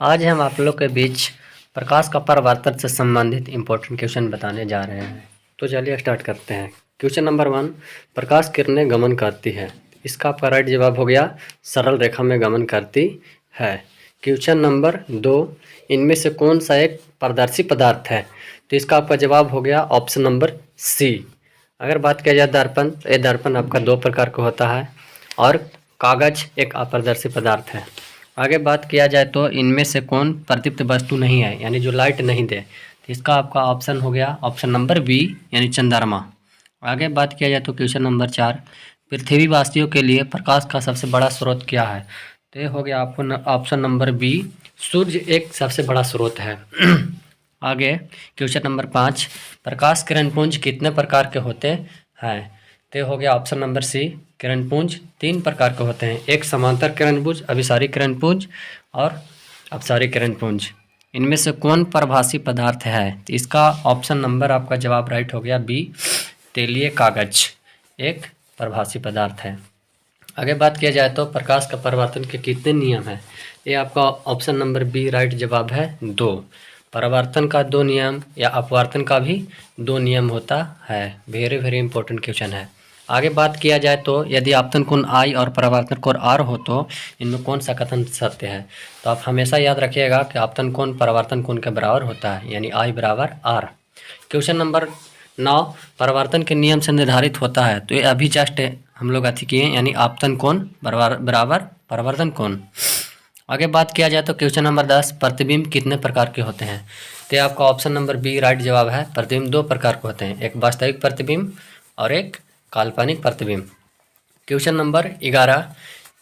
आज हम आप लोग के बीच प्रकाश का परावर्तन से संबंधित इम्पोर्टेंट क्वेश्चन बताने जा रहे हैं। तो चलिए स्टार्ट करते हैं। क्वेश्चन नंबर 1, प्रकाश किरणें गमन करती है। इसका आपका राइट जवाब हो गया सरल रेखा में गमन करती है। क्वेश्चन नंबर 2, इनमें से कौन सा एक पारदर्शी पदार्थ है? तो इसका आपका जवाब हो गया ऑप्शन नंबर सी। अगर बात किया जाए दर्पण, तो ये दर्पण आपका 2 प्रकार का होता है और कागज एक अपारदर्शी पदार्थ है। आगे बात किया जाए तो इनमें से कौन प्रदीप्त वस्तु नहीं है, यानी जो लाइट नहीं दे, तो इसका आपका ऑप्शन हो गया ऑप्शन नंबर बी, यानी चंद्रमा। आगे बात किया जाए तो क्वेश्चन नंबर 4, पृथ्वीवासियों के लिए प्रकाश का सबसे बड़ा स्रोत क्या है? तो ये हो गया आपको ऑप्शन नंबर बी, सूर्य एक सबसे बड़ा स्रोत है। आगे क्वेश्चन नंबर 5, प्रकाश किरणपुंज कितने प्रकार के होते हैं? तो हो गया ऑप्शन नंबर सी, किरणपुंज 3 प्रकार के होते हैं। एक समांतर किरणपुंज, अभिसारी किरणपुंज और अपसारी किरणपुंज। इनमें से कौन प्रभासी पदार्थ है? तो इसका ऑप्शन नंबर आपका जवाब राइट हो गया बी, तेलीय कागज एक प्रभासी पदार्थ है। आगे बात किया जाए तो प्रकाश का परावर्तन के कितने नियम हैं? ये आपका ऑप्शन नंबर बी राइट जवाब है 2। परावर्तन का 2 नियम या अपवर्तन का भी 2 नियम होता है। वेरी इंपॉर्टेंट क्वेश्चन है। आगे बात किया जाए तो यदि आपतन कोण आई और परावर्तन कोण आर हो तो इनमें कौन सा कथन सत्य है? तो आप हमेशा याद रखिएगा कि आपतन कोण परावर्तन कोण के बराबर होता है, यानी आई बराबर आर। क्वेश्चन नंबर 9, परावर्तन के नियम से निर्धारित होता है। तो ये अभी जस्ट हम लोग अति किए, यानी आपतन कोण बराबर परावर्तन कोण। आगे बात किया जाए तो क्वेश्चन नंबर 10, प्रतिबिंब कितने प्रकार के होते हैं? तो आपका ऑप्शन नंबर बी राइट जवाब है, प्रतिबिंब 2 प्रकार के होते हैं, एक वास्तविक प्रतिबिंब और एक काल्पनिक प्रतिबिंब। क्वेश्चन नंबर 11,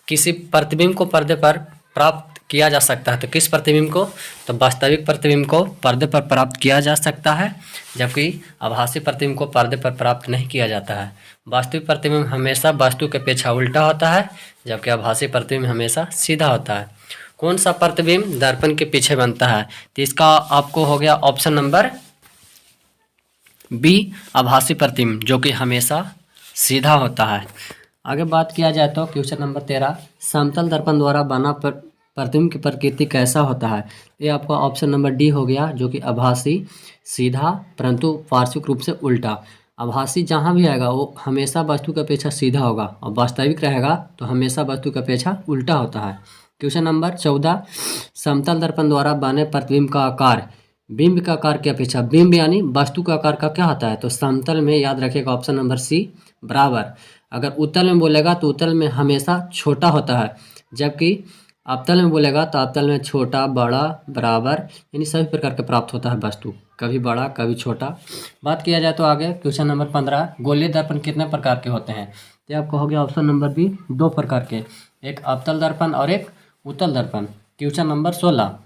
किसी प्रतिबिंब को पर्दे पर प्राप्त किया जा सकता है। तो किस प्रतिबिंब को? तो वास्तविक प्रतिबिंब को पर्दे पर प्राप्त किया जा सकता है, जबकि आभासी प्रतिबिंब को पर्दे पर प्राप्त नहीं किया जाता है। वास्तविक प्रतिबिंब हमेशा वस्तु के अपेक्षा उल्टा होता है, जबकि आभासी प्रतिबिंब हमेशा सीधा होता है। कौन सा प्रतिबिंब दर्पण के पीछे बनता है? तो इसका आपको हो गया ऑप्शन नंबर बी, आभासी प्रतिबिंब, जो कि हमेशा सीधा होता है। आगे बात किया जाए तो क्वेश्चन नंबर 13, समतल दर्पण द्वारा बना प्रतिबिंब की प्रकृति कैसा होता है? ये आपका ऑप्शन नंबर डी हो गया, जो कि आभासी सीधा परंतु पार्श्विक रूप से उल्टा। आभासी जहाँ भी आएगा वो हमेशा वस्तु की अपेक्षा सीधा होगा, और वास्तविक रहेगा तो हमेशा वस्तु की अपेक्षा उल्टा होता है। क्वेश्चन नंबर 14, समतल दर्पण द्वारा बने प्रतिबिंब का आकार बिंब का आकार की अपेक्षा, बिंब यानी वस्तु का आकार का क्या होता है? तो समतल में याद रखिएगा ऑप्शन नंबर सी बराबर। अगर उत्तल में बोलेगा तो उत्तल में हमेशा छोटा होता है, जबकि अवतल में बोलेगा तो अवतल में छोटा बड़ा बराबर यानी सभी प्रकार के प्राप्त होता है वस्तु, कभी बड़ा कभी छोटा। बात किया जाए तो आगे क्वेश्चन नंबर 15, गोलीय दर्पण कितने प्रकार के होते हैं? तो आपको हो गया ऑप्शन नंबर बी, 2 प्रकार के, एक अवतल दर्पण और एक उत्तल दर्पण। क्वेश्चन नंबर 16,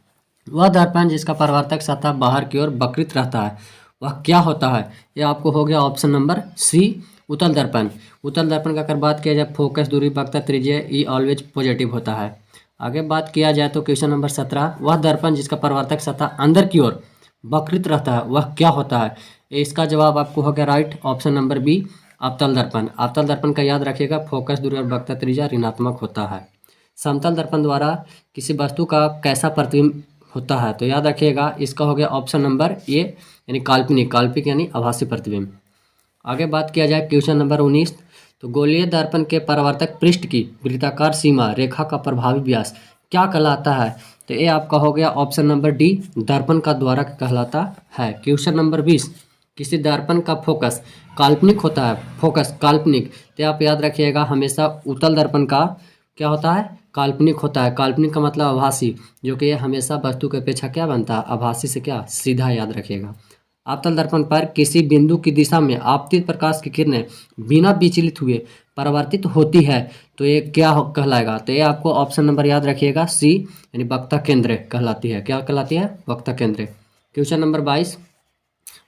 वह दर्पण जिसका परावर्तक सतह बाहर की ओर वक्रित रहता है वह क्या होता है? यह आपको हो गया ऑप्शन नंबर सी, उत्तल दर्पण। उत्तल दर्पण का अगर बात किया जाए फोकस दूरी वक्रता त्रिज्या ई ऑलवेज पॉजिटिव होता है। आगे बात किया जाए तो क्वेश्चन नंबर 17, वह दर्पण जिसका परावर्तक सतह अंदर की ओर वक्रित रहता है वह क्या होता है? इसका जवाब आपको हो गया राइट ऑप्शन नंबर बी, अवतल दर्पण। अवतल दर्पण का याद रखिएगा फोकस दूरी और वक्रता त्रिज्या ऋणात्मक होता है। समतल दर्पण द्वारा किसी वस्तु का कैसा प्रतिबिंब होता है? तो याद रखिएगा इसका हो गया ऑप्शन नंबर ए, यानी काल्पनिक यानी आभासी प्रतिबिंब। आगे बात किया जाए क्वेश्चन नंबर 19, तो गोलीय दर्पण के परावर्तक पृष्ठ की वृत्ताकार सीमा रेखा का प्रभावी व्यास क्या कहलाता है? तो ये आपका हो गया ऑप्शन नंबर डी, दर्पण का द्वारक कहलाता है। क्वेश्चन नंबर 20, किसी दर्पण का फोकस काल्पनिक होता है, फोकस काल्पनिक, तो आप याद रखिएगा हमेशा उत्तल दर्पण का क्या होता है? काल्पनिक होता है। काल्पनिक का मतलब आभासी, जो कि हमेशा वस्तु की अपेक्षा क्या बनता है? आभासी से क्या सीधा, याद रखिएगा। अवतल दर्पण पर किसी बिंदु की दिशा में आपतित प्रकाश की किरणें बिना विचलित हुए परावर्तित होती है, तो ये क्या कहलाएगा? तो ये आपको ऑप्शन नंबर याद रखिएगा सी, यानी वक्ता केंद्र कहलाती है। क्या कहलाती है? वक्ता केंद्र। क्वेश्चन नंबर 22,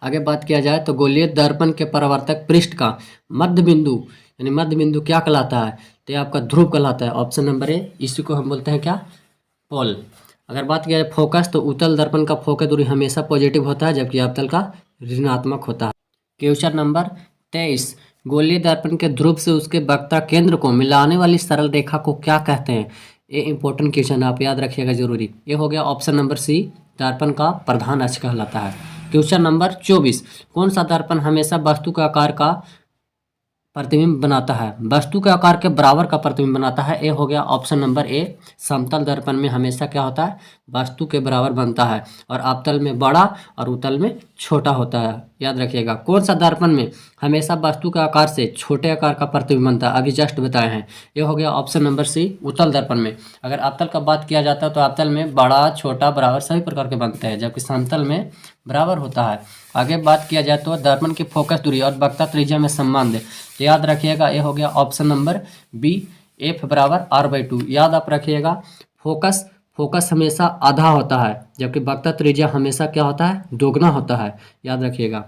आगे बात किया जाए तो गोलीय दर्पण के परावर्तक पृष्ठ का मध्य बिंदु यानी मध्य बिंदु क्या कहलाता है? तो ये आपका ध्रुव कहलाता है, ऑप्शन नंबर ए। इसी को हम बोलते हैं क्या? पोल। अगर बात किया जाए फोकस, तो उत्तल दर्पण का फोकस दूरी हमेशा पॉजिटिव होता है, जबकि अवतल का ऋणात्मक होता है। क्वेश्चन नंबर 23, गोलीय दर्पण के ध्रुव से उसके वक्ता केंद्र को मिलाने वाली सरल रेखा को क्या कहते हैं? ये इंपॉर्टेंट क्वेश्चन आप याद रखिएगा जरूरी। ये हो गया ऑप्शन नंबर सी, दर्पण का प्रधान अक्ष कहलाता है। क्वेश्चन नंबर 24, कौन सा दर्पण हमेशा वस्तु के आकार का प्रतिबिंब बनाता है? वस्तु के आकार के बराबर का प्रतिबिंब बनाता है। ए हो गया ऑप्शन नंबर ए, समतल दर्पण में हमेशा क्या होता है? वस्तु के बराबर बनता है और अवतल में बड़ा और उत्तल में छोटा होता है। याद रखिएगा। कौन सा दर्पण में हमेशा वस्तु के आकार से छोटे आकार का प्रतिबिंब बनता है? अभी जस्ट बताए हैं। ये हो गया ऑप्शन नंबर सी, उत्तल दर्पण में। अगर अवतल का बात किया जाता है तो अवतल में बड़ा, छोटा, बराबर सभी प्रकार के बनते हैं, जबकि समतल में बराबर होता है। आगे बात किया जाए तो दर्पण की फोकस दूरी और वक्रता त्रिज्या में संबंध, याद रखिएगा। ये हो गया ऑप्शन नंबर बी, एफ बराबर r/2। याद आप रखिएगा। फोकस हमेशा आधा होता है, जबकि वक्रता त्रिज्या हमेशा क्या होता है? दोगुना होता है। याद रखिएगा।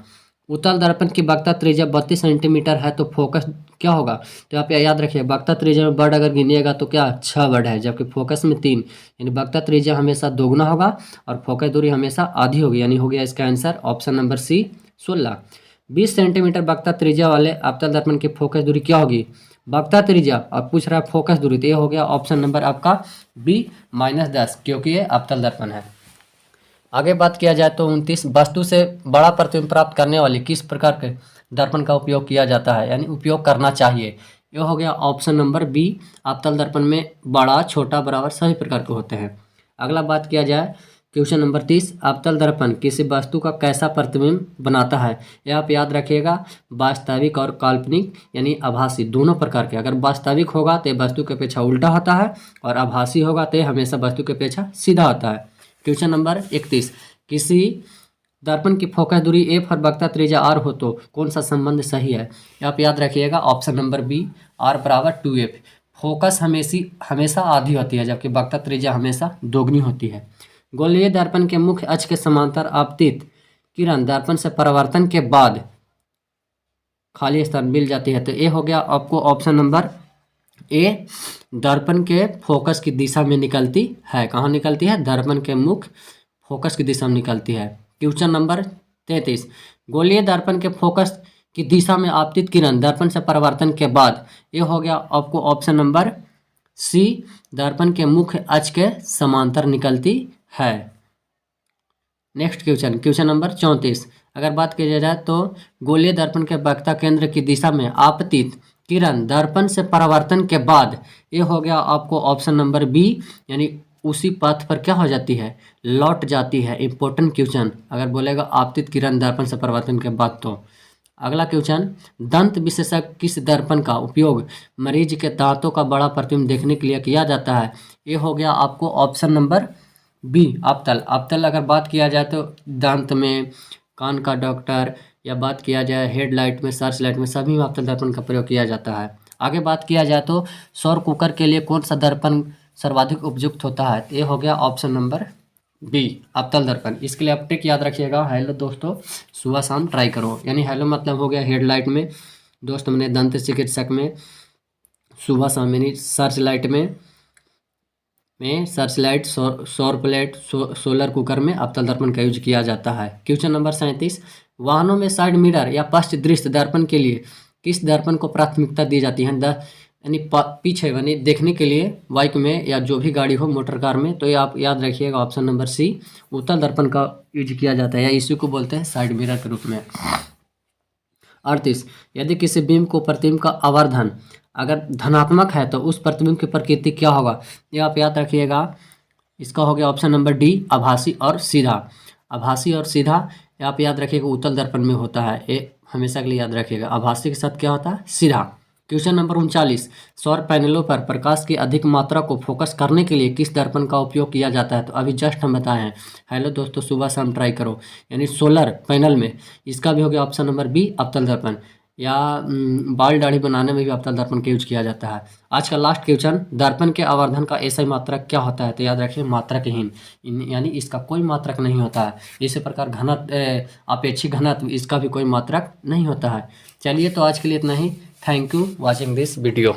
उत्तल दर्पण की वक्रता त्रिज्या 32 सेंटीमीटर है, तो फोकस क्या होगा? तो आप याद रखिए, वक्रता त्रिज्या में वर्ड अगर गिनिएगा तो क्या 6 वर्ड है, जबकि फोकस में 3, यानी वक्रता त्रिज्या हमेशा दोगुना होगा और फोकस दूरी हमेशा आधी होगी, यानी हो गया इसका answer option number C, 16। 20 centimetre वक्रता त्रिज्या वाले अवतल दर्पण की फोकस दूरी क्या होगी? वक्रता त्रिज्या और पूछ रहा है फोकस दूरी, तो ये हो गया ऑप्शन नंबर आपका बी, -10, क्योंकि ये अवतल दर्पण है। आगे बात किया जाए तो 29, वस्तु से बड़ा प्रतिबिंब प्राप्त करने वाली किस प्रकार के दर्पण का उपयोग किया जाता है, यानी उपयोग करना चाहिए? यह हो गया ऑप्शन नंबर बी, अवतल दर्पण में बड़ा, छोटा, बराबर सभी प्रकार के होते हैं। अगला बात किया जाए क्वेश्चन नंबर 30, अवतल दर्पण किसी वस्तु का कैसा प्रतिबिंब बनाता है? यह आप याद रखिएगा। वास्तविक और काल्पनिक यानी आभासी दोनों प्रकार के। अगर वास्तविक होगा तो वस्तु के अपेक्षा उल्टा होता है और आभासी होगा तो हमेशा वस्तु के अपेक्षा सीधा होता है। क्वेश्चन नंबर 31, किसी दर्पण की फोकस दूरी एफ और वक्रता त्रिज्या आर हो तो कौन सा संबंध सही है? आप याद रखिएगा ऑप्शन नंबर बी, आर बराबर 2f। फोकस हमेशा आधी होती है, जबकि वक्रता त्रिज्या हमेशा दोगुनी होती है। गोलीय दर्पण के मुख्य अक्ष के समांतर आपतित किरण दर्पण से परावर्तन के बाद खाली स्थान मिल जाती है, तो ये हो गया आपको ऑप्शन नंबर ए, दर्पण के फोकस की दिशा में निकलती है। कहाँ निकलती है? दर्पण के मुख्य फोकस की दिशा में निकलती है। क्वेश्चन नंबर 33, गोलीय दर्पण के फोकस की दिशा में आपतित किरण दर्पण से परावर्तन के बाद, ये हो गया आपको ऑप्शन नंबर सी, दर्पण के मुख्य अक्ष के समांतर निकलती है। नेक्स्ट क्वेश्चन नंबर 34, अगर बात की जाए तो गोलीय दर्पण के वक्रता केंद्र की दिशा में आपतित किरण दर्पण से परावर्तन के बाद, ये हो गया आपको ऑप्शन नंबर बी, यानी उसी पथ पर क्या हो जाती है? लौट जाती है। इंपॉर्टेंट क्वेश्चन अगर बोलेगा आपतित किरण दर्पण से परावर्तन के बाद तो। अगला क्वेश्चन, दंत विशेषज्ञ किस दर्पण का उपयोग मरीज के दांतों का बड़ा प्रतिबिंब देखने के लिए किया जाता है? ये हो गया आपको ऑप्शन नंबर बी, अवतल अगर बात किया जाए तो दांत में, कान का डॉक्टर, या बात किया जाए हेडलाइट में, सर्च लाइट में, सभी में अवतल दर्पण का प्रयोग किया जाता है। आगे बात किया जाए तो सौर कुकर के लिए कौन सा दर्पण सर्वाधिक उपयुक्त होता है? ये हो गया ऑप्शन नंबर बी, अवतल दर्पण। इसके लिए आप ट्रिक याद रखिएगा। हेलो दोस्तों, सुबह शाम ट्राई करो, यानी हेलो मतलब हो गया हेडलाइट में, दोस्त मैंने दंत चिकित्सक में, सुबह शाम यानी सर्च लाइट में सर्च लाइट, सौर प्लेट, सोलर कुकर में अवतल दर्पण का यूज किया जाता है। क्वेश्चन नंबर 37, वाहनों में साइड मिरर या पश्च दृश्य दर्पण के लिए किस दर्पण को प्राथमिकता दी जाती है? यानी पीछे यानी देखने के लिए बाइक में या जो भी गाड़ी हो, मोटर कार में, तो ये आप याद रखिएगा ऑप्शन नंबर सी, उत्तल दर्पण का यूज किया जाता है, या इसी को बोलते हैं साइड मिरर के रूप में। 38, यदि किसी बिंब को प्रतिबिंब का आवर्धन अगर धनात्मक है तो उस प्रतिबिंब की प्रकृति क्या होगा? ये आप याद रखिएगा। इसका हो गया ऑप्शन नंबर डी, आभासी और सीधा। आभासी और सीधा आप याद रखिएगा उत्तल दर्पण में होता है, ये हमेशा के लिए याद रखिएगा। आभासी के साथ क्या होता है? सीधा। क्वेश्चन नंबर 39, सौर पैनलों पर प्रकाश की अधिक मात्रा को फोकस करने के लिए किस दर्पण का उपयोग किया जाता है? तो अभी जस्ट हम बताए हैं। हेलो दोस्तों, सुबह शाम ट्राई करो, यानी सोलर पैनल में इसका भी हो गया ऑप्शन नंबर बी, अवतल दर्पण। या बाल दाढ़ी बनाने में भी अवतल दर्पण का यूज किया जाता है। आज का लास्ट क्वेश्चन, दर्पण के आवर्धन का ऐसा ही मात्रक क्या होता है? तो याद रखिए मात्रकहीन, यानी इसका कोई मात्रक नहीं होता है। इसी प्रकार घनत्व, अपेक्षित घनत्व, इसका भी कोई मात्रक नहीं होता है। चलिए तो आज के लिए इतना ही। Thank you watching this video.